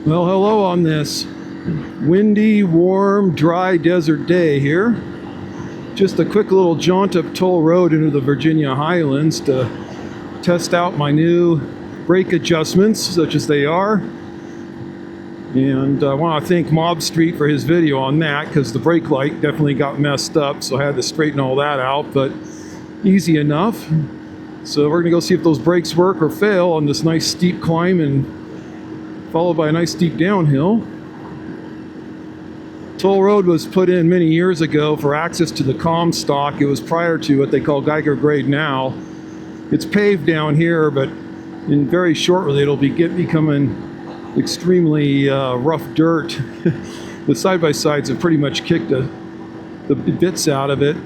Well, hello on this windy, warm, dry desert day here. Just a quick little jaunt up Toll Road into the Virginia Highlands to test out my new brake adjustments, such as they are. And I want to thank Mob Street for his video on that, because the brake light definitely got messed up, so I had to straighten all that out, but easy enough. So we're going to go see if those brakes work or fail on this nice steep climb, and followed by a nice steep downhill. Toll Road was put in many years ago for access to the Comstock. It was prior to what they call Geiger grade now. It's paved down here, but in very shortly it'll be becoming extremely rough dirt. The side-by-sides have pretty much kicked the bits out of it,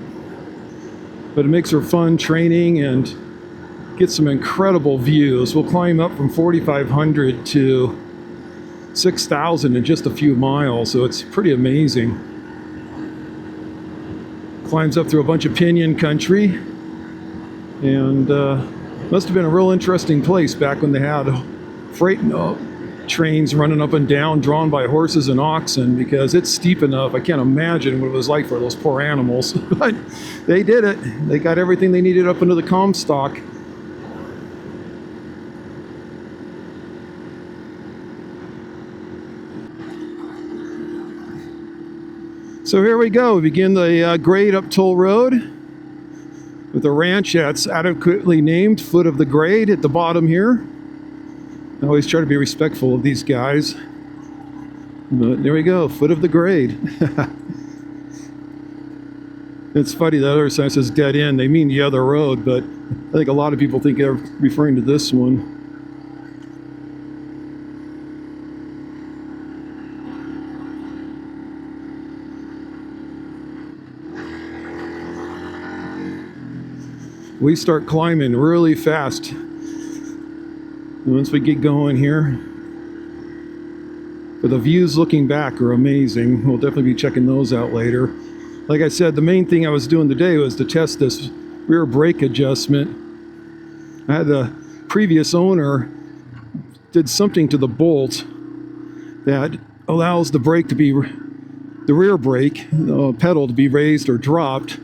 but it makes for fun training and get some incredible views. We'll climb up from 4,500 to 6,000 in just a few miles, so it's pretty amazing. Climbs up through a bunch of Pinion Country, and must have been a real interesting place back when they had freight trains running up and down drawn by horses and oxen, because it's steep enough. I can't imagine what it was like for those poor animals. But they did it. They got everything they needed up into the Comstock. So here we go. We begin the grade up Toll Road with a ranch that's adequately named Foot of the Grade at the bottom here. I always try to be respectful of these guys. But there we go, Foot of the Grade. It's funny, the other sign says dead end. They mean the other road, but I think a lot of people think they're referring to this one. We start climbing really fast once we get going here. But the views looking back are amazing. We'll definitely be checking those out later. Like I said, the main thing I was doing today was to test this rear brake adjustment. I had the previous owner did something to the bolt that allows the brake to be, the rear brake pedal to be raised or dropped.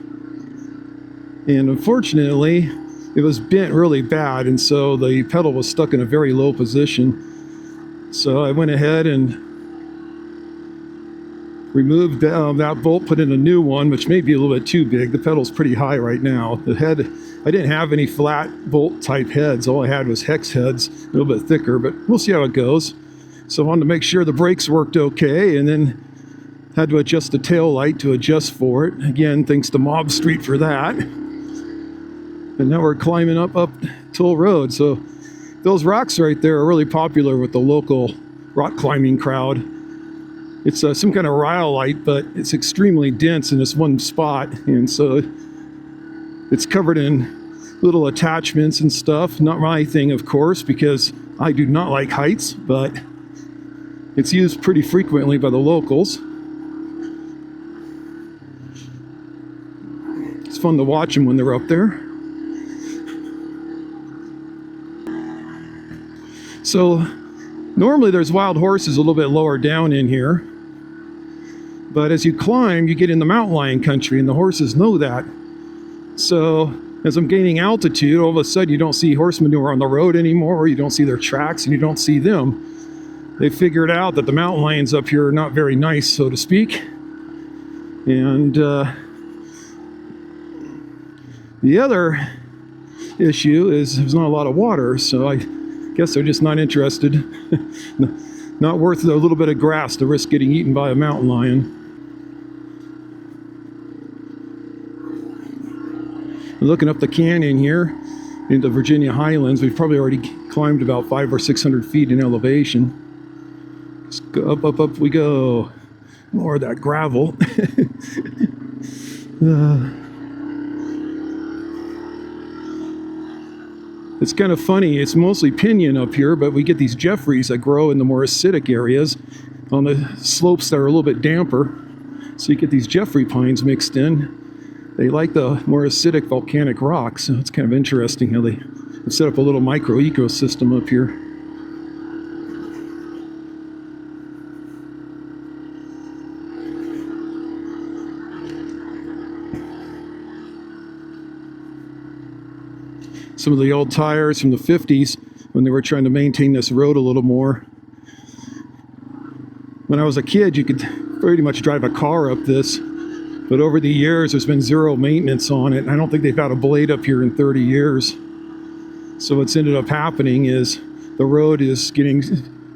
And unfortunately, it was bent really bad, and so the pedal was stuck in a very low position. So I went ahead and removed that bolt, put in a new one, which may be a little bit too big. The pedal's pretty high right now. The head, I didn't have any flat bolt type heads. All I had was hex heads, a little bit thicker, but we'll see how it goes. So I wanted to make sure the brakes worked okay, and then had to adjust the tail light to adjust for it. Again, thanks to Mob Street for that. And now we're climbing up Toll Road. So those rocks right there are really popular with the local rock climbing crowd. It's some kind of rhyolite, but it's extremely dense in this one spot. And so it's covered in little attachments and stuff. Not my thing, of course, because I do not like heights, but it's used pretty frequently by the locals. It's fun to watch them when they're up there. So normally there's wild horses a little bit lower down in here, but as you climb, you get in the mountain lion country, and the horses know that. So as I'm gaining altitude, all of a sudden you don't see horse manure on the road anymore, or you don't see their tracks, and you don't see them. They figured out that the mountain lions up here are not very nice, so to speak. And the other issue is there's not a lot of water, so I guess they're just not interested. Not worth a little bit of grass to risk getting eaten by a mountain lion. Looking up the canyon here into Virginia Highlands, we've probably already climbed about 500 or 600 feet in elevation. Just go up we go. More of that gravel. It's kind of funny, it's mostly pinyon up here, but we get these Jeffreys that grow in the more acidic areas on the slopes that are a little bit damper. So you get these Jeffrey pines mixed in. They like the more acidic volcanic rocks, so it's kind of interesting how they have set up a little micro ecosystem up here. Some of the old tires from the 50s when they were trying to maintain this road a little more. When I was a kid, you could pretty much drive a car up this, but over the years there's been zero maintenance on it. I don't think they've had a blade up here in 30 years. So what's ended up happening is the road is getting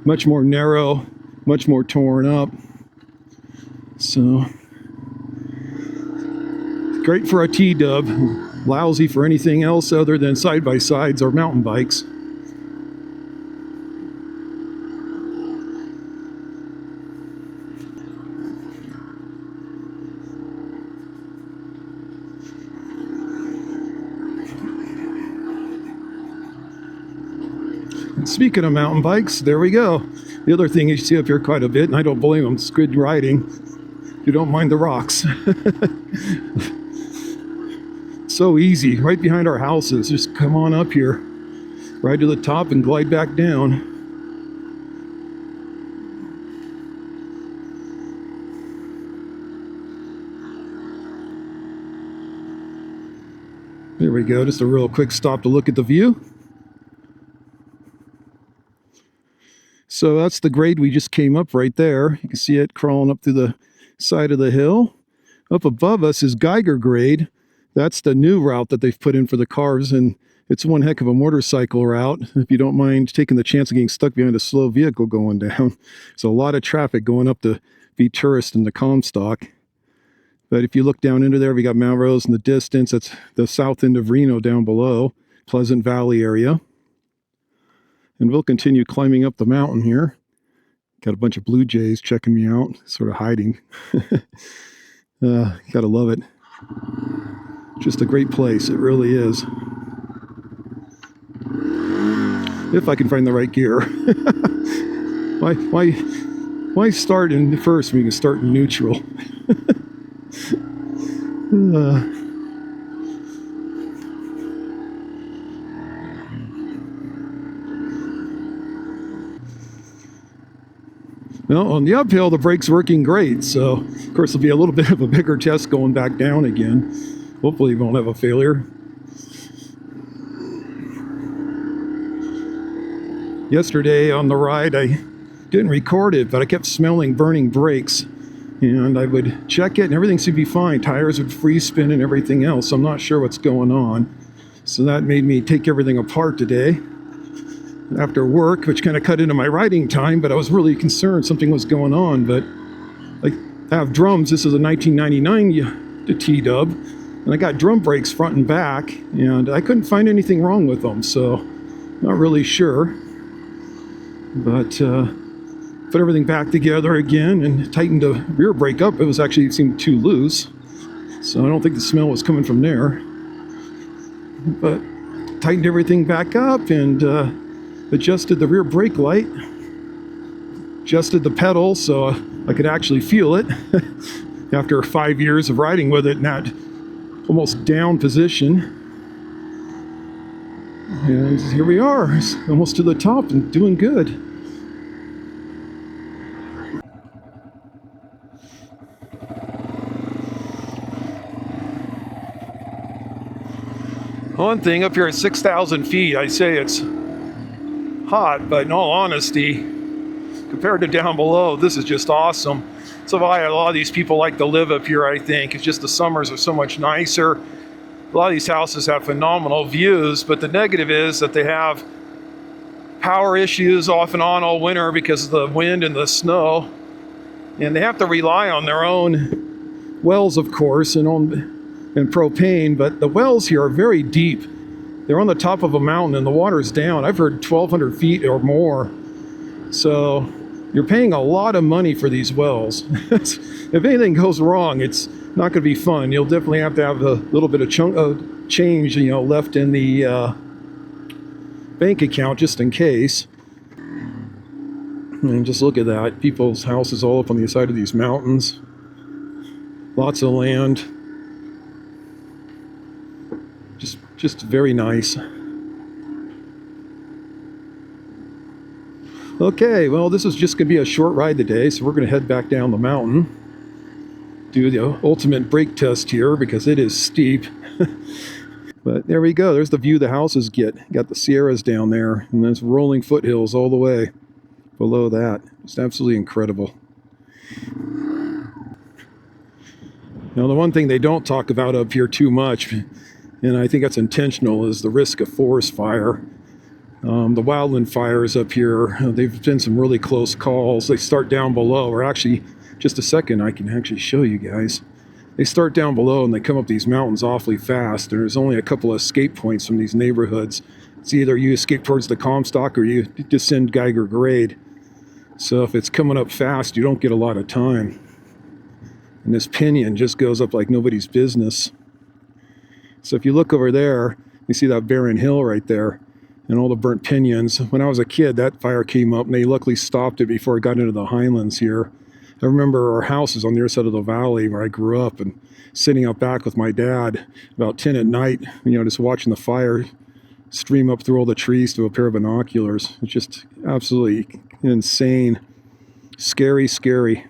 much more narrow, much more torn up. So great for a T-dub, lousy for anything else other than side-by-sides or mountain bikes. Speaking of mountain bikes, there we go. The other thing you see up here quite a bit, and I don't blame them, it's good riding. You don't mind the rocks. So easy, right behind our houses. Just come on up here, ride to the top and glide back down. There we go, just a real quick stop to look at the view. So that's the grade we just came up right there. You can see it crawling up through the side of the hill. Up above us is Geiger grade. That's the new route that they've put in for the cars, and it's one heck of a motorcycle route if you don't mind taking the chance of getting stuck behind a slow vehicle going down. There's a lot of traffic going up to be tourist in the Comstock. But if you look down into there, we got Melrose in the distance. That's the south end of Reno down below, Pleasant Valley area. And we'll continue climbing up the mountain here. Got a bunch of blue jays checking me out, sort of hiding. Gotta love it. Just a great place, it really is. If I can find the right gear. Why start in first when you can start in neutral? Well, on the uphill, the brake's working great, so of course it'll be a little bit of a bigger test going back down again. Hopefully we won't have a failure. Yesterday on the ride, I didn't record it, but I kept smelling burning brakes, and I would check it and everything seemed to be fine. Tires would freeze spin and everything else, so I'm not sure what's going on. So that made me take everything apart today after work, which kind of cut into my riding time, but I was really concerned something was going on. But I have drums. This is a 1999 T-dub, and I got drum brakes front and back, and I couldn't find anything wrong with them, so not really sure. But put everything back together again and tightened the rear brake up. It seemed too loose, so I don't think the smell was coming from there. But tightened everything back up and adjusted the rear brake light, adjusted the pedal so I could actually feel it after 5 years of riding with it in that almost down position. And here we are, almost to the top and doing good. One thing, up here at 6,000 feet, I say it's hot, but in all honesty, compared to down below, this is just awesome. So why a lot of these people like to live up here, I think. It's just the summers are so much nicer. A lot of these houses have phenomenal views, but the negative is that they have power issues off and on all winter because of the wind and the snow. And they have to rely on their own wells, of course, and propane, but the wells here are very deep. They're on the top of a mountain and the water's down. I've heard 1,200 feet or more. So you're paying a lot of money for these wells. If anything goes wrong, it's not going to be fun. You'll definitely have to have a little bit of change, left in the bank account just in case. And just look at that. People's houses all up on the side of these mountains. Lots of land. Just very nice. Okay, well, this is just going to be a short ride today, so we're going to head back down the mountain. Do the ultimate brake test here because it is steep. But there we go. There's the view the houses get. Got the Sierras down there, and there's rolling foothills all the way below that. It's absolutely incredible. Now, the one thing they don't talk about up here too much, and I think that's intentional, is the risk of forest fire. The wildland fires up here, they've been some really close calls. They start down below, or actually, just a second, I can actually show you guys. They start down below and they come up these mountains awfully fast. There's only a couple of escape points from these neighborhoods. It's either you escape towards the Comstock or you descend Geiger grade. So if it's coming up fast, you don't get a lot of time. And this Pinion just goes up like nobody's business. So if you look over there, you see that barren hill right there and all the burnt pinyons. When I was a kid, that fire came up and they luckily stopped it before it got into the highlands here. I remember our house is on the other side of the valley where I grew up, and sitting out back with my dad about 10 at night, just watching the fire stream up through all the trees through a pair of binoculars. It's just absolutely insane. Scary, scary.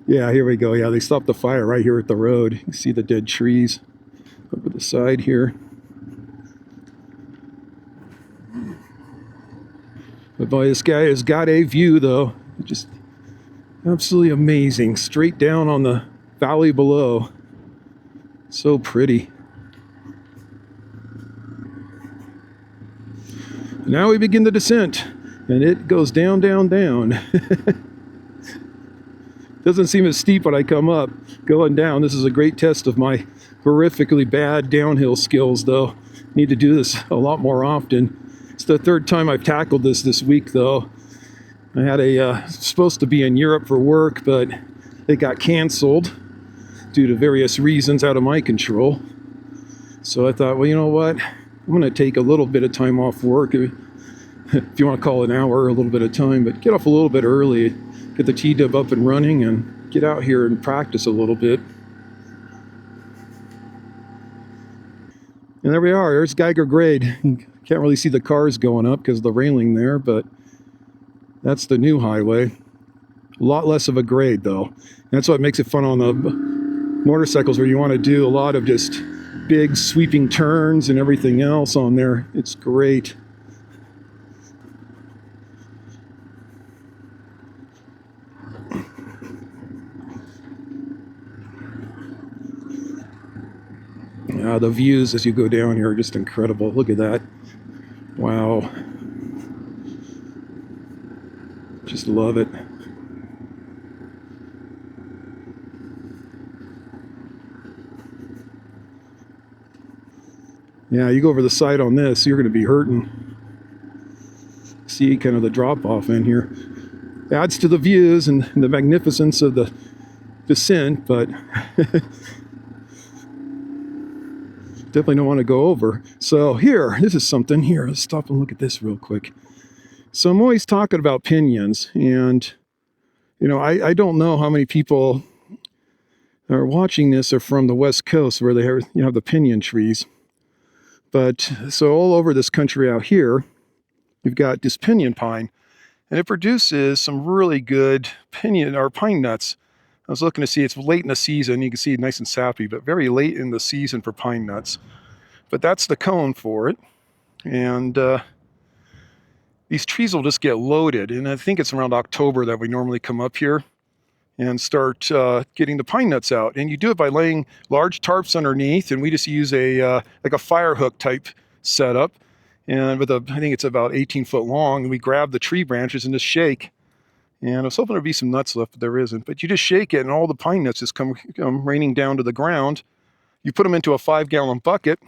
Yeah, here we go. Yeah, they stopped the fire right here at the road. You can see the dead trees over the side here. But boy, this guy has got a view, though. Just absolutely amazing. Straight down on the valley below. So pretty. Now we begin the descent, and it goes down, down, down. Doesn't seem as steep when I come up. Going down, this is a great test of my horrifically bad downhill skills, though. Need to do this a lot more often. It's the third time I've tackled this week, though. I had supposed to be in Europe for work, but it got canceled due to various reasons out of my control. So I thought, well, you know what? I'm going to take a little bit of time off work, if you want to call it an hour, a little bit of time, but get off a little bit early, get the TW up and running, and get out here and practice a little bit. And there we are. There's Geiger grade. You can't really see the cars going up because of the railing there, but that's the new highway. A lot less of a grade, though. And that's what makes it fun on the motorcycles, where you want to do a lot of just big sweeping turns and everything else on there. It's great. The views as you go down here are just incredible. Look at that. Wow. Just love it. Yeah, you go over the side on this, you're going to be hurting. See kind of the drop off in here. Adds to the views and the magnificence of the descent, but definitely don't want to go over. So here, this is something here. Let's stop and look at this real quick. So I'm always talking about pinions, and I don't know how many people are watching this are from the West Coast where they have the pinion trees. But so all over this country out here, you've got this pinion pine, and it produces some really good pinion or pine nuts. I was looking to see, it's late in the season. You can see it nice and sappy, but very late in the season for pine nuts. But that's the cone for it. And these trees will just get loaded. And I think it's around October that we normally come up here and start getting the pine nuts out. And you do it by laying large tarps underneath. And we just use like a fire hook type setup. And with I think it's about 18 foot long. And we grab the tree branches and just shake. And I was hoping there'd be some nuts left, but there isn't. But you just shake it, and all the pine nuts just come raining down to the ground. You put them into a 5-gallon bucket,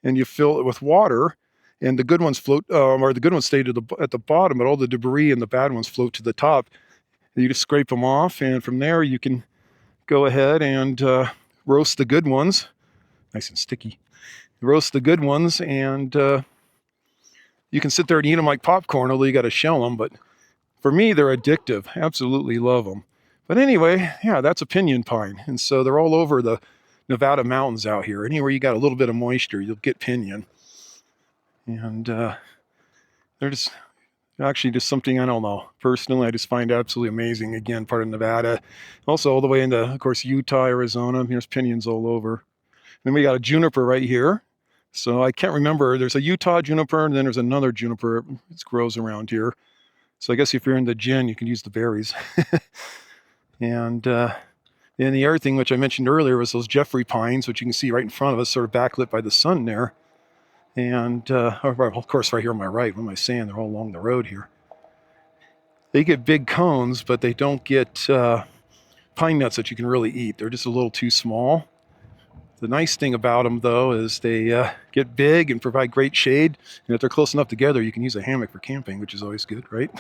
and you fill it with water. And the good ones float, or the good ones stay at the bottom, but all the debris and the bad ones float to the top. And you just scrape them off, and from there you can go ahead and roast the good ones. Nice and sticky. Roast the good ones, and you can sit there and eat them like popcorn, although you got to shell them, but for me, they're addictive. Absolutely love them. But anyway, yeah, that's a pinion pine. And so they're all over the Nevada mountains out here. Anywhere you got a little bit of moisture, you'll get pinion. And they're just actually just something, I don't know. Personally, I just find absolutely amazing. Again, part of Nevada. Also all the way into, of course, Utah, Arizona. There's pinions all over. Then we got a juniper right here. So I can't remember. There's a Utah juniper, and then there's another juniper. It grows around here. So I guess if you're in the gin, you can use the berries. And then the other thing, which I mentioned earlier, was those Jeffrey pines, which you can see right in front of us, sort of backlit by the sun there. And of course, right here on my right, what am I saying? They're all along the road here. They get big cones, but they don't get pine nuts that you can really eat. They're just a little too small. The nice thing about them, though, is they get big and provide great shade. And if they're close enough together, you can use a hammock for camping, which is always good, right?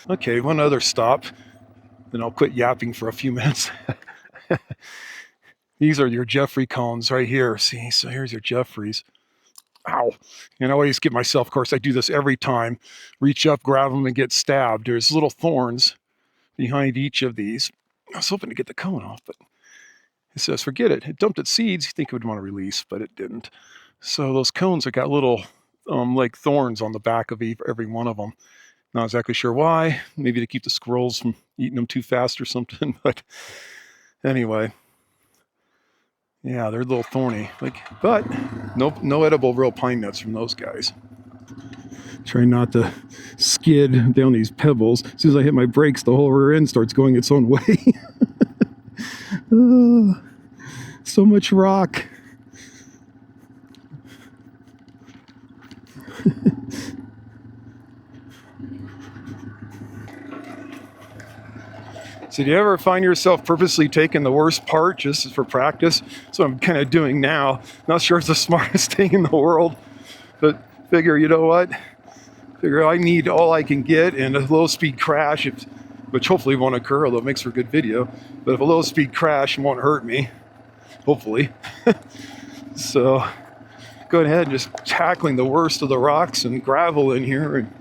Okay, one other stop. Then I'll quit yapping for a few minutes. These are your Jeffrey cones right here. See, so here's your Jeffreys. Ow. And I always get myself, of course, I do this every time. Reach up, grab them, and get stabbed. There's little thorns behind each of these. I was hoping to get the cone off, but it says, forget it. It dumped its seeds. You think it would want to release, but it didn't. So those cones have got little like thorns on the back of every one of them. Not exactly sure why. Maybe to keep the squirrels from eating them too fast or something. But anyway, yeah, they're a little thorny. But no edible real pine nuts from those guys. Try not to skid down these pebbles. As soon as I hit my brakes, the whole rear end starts going its own way. So much rock. So do you ever find yourself purposely taking the worst part just for practice? That's what I'm kind of doing now. Not sure it's the smartest thing in the world, but figure, you know what? Figure I need all I can get, and a low-speed crash, which hopefully won't occur, although it makes for a good video. But if a low-speed crash won't hurt me, hopefully. So go ahead and just tackling the worst of the rocks and gravel in here and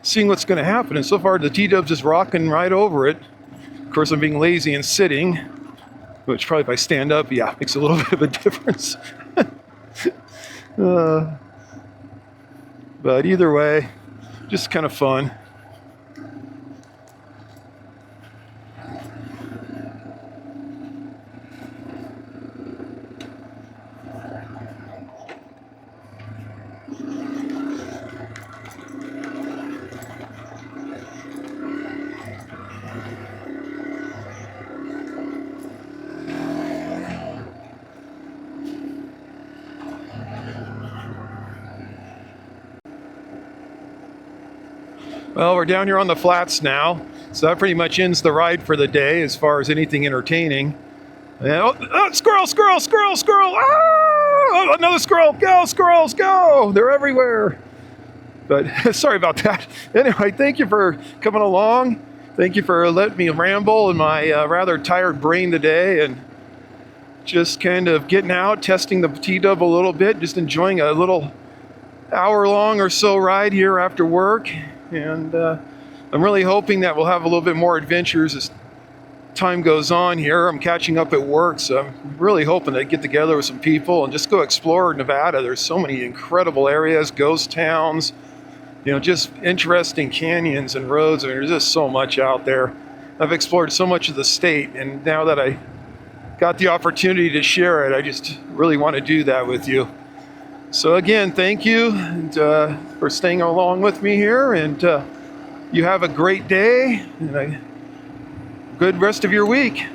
seeing what's going to happen. And so far, the T-Dub's just rocking right over it. Of course, I'm being lazy and sitting, which probably if I stand up, yeah, makes a little bit of a difference. But either way, just kind of fun. Well, we're down here on the flats now, so that pretty much ends the ride for the day as far as anything entertaining. And, squirrel, squirrel, squirrel, squirrel! Ah! Another squirrel! Go, squirrels, go! They're everywhere. But sorry about that. Anyway, thank you for coming along. Thank you for letting me ramble in my rather tired brain today, and just kind of getting out, testing the T-Dub a little bit, just enjoying a little hour-long or so ride here after work. And I'm really hoping that we'll have a little bit more adventures as time goes on here. I'm catching up at work, so I'm really hoping to get together with some people and just go explore Nevada. There's so many incredible areas, ghost towns, you know, just interesting canyons and roads. I mean, there's just so much out there. I've explored so much of the state, and now that I got the opportunity to share it, I just really want to do that with you. So again, thank you for staying along with me here, and you have a great day and a good rest of your week.